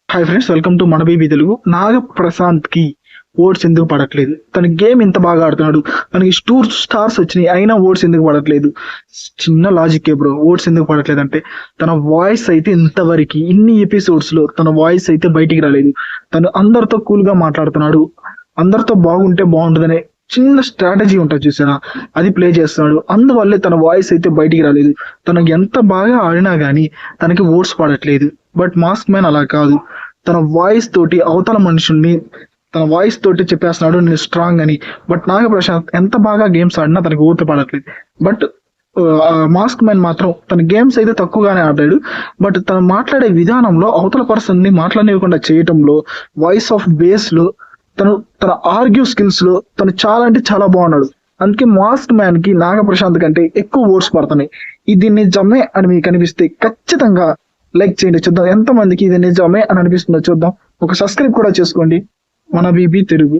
Hi friends, welcome to మన BB Telugu. Prashanth కి oats ఎందుకు పడట్లేదు? తన గేమ్ ఇంత బాగా ఆడుతున్నాడు, తనకి స్టార్స్ వచ్చినాయి, అయినా ఓట్స్ ఎందుకు పడట్లేదు? చిన్న లాజిక్ బ్రో. ఓట్స్ ఎందుకు పడట్లేదు అంటే తన వాయిస్ అయితే ఇంతవరకు ఇన్ని ఎపిసోడ్స్ లో తన వాయిస్ అయితే బయటికి రాలేదు. తను అందరితో కూల్ గా మాట్లాడుతున్నాడు, అందరితో బాగుంటే బాగుంటుందనే చిన్న స్ట్రాటజీ ఉంటుంది చూసారా, అది ప్లే చేస్తున్నాడు. అందువల్లే తన వాయిస్ అయితే బయటికి రాలేదు. తనకు ఎంత బాగా ఆడినా గానీ తనకి ఓట్స్ పడట్లేదు. బట్ మాస్క్ మ్యాన్ అలా కాదు. తన వాయిస్ తోటి అవతల మనుషుల్ని తన వాయిస్ తోటి చెప్పేస్తున్నాడు నేను స్ట్రాంగ్ అని. బట్ ప్రశాంత్ ఎంత బాగా గేమ్స్ ఆడినా తనకి ఓట్లు పడట్లేదు. బట్ మాస్క్ మ్యాన్ మాత్రం తన గేమ్స్ అయితే తక్కువగానే ఆడాడు. బట్ తను మాట్లాడే విధానంలో అవతల పర్సన్ ని మాట్లాడనివ్వకుండా చేయటంలో, వాయిస్ ఆఫ్ బేస్ లో, తన ఆర్గ్యూ స్కిల్స్ లో తను చాలా అంటే చాలా బాగున్నాడు. అందుకే మాస్క్ మ్యాన్ కి ప్రశాంత్ కంటే ఎక్కువ ఓట్స్ పడుతున్నాయి. ఇది నిజమే అని మీకు అనిపిస్తే ఖచ్చితంగా లైక్ చేయండి. చూద్దాం ఎంత మందికి ఇది నిజమే అని అనిపిస్తుందో చూద్దాం. ఒక సబ్స్క్రైబ్ కూడా చేసుకోండి మన బీబీ తెలుగు.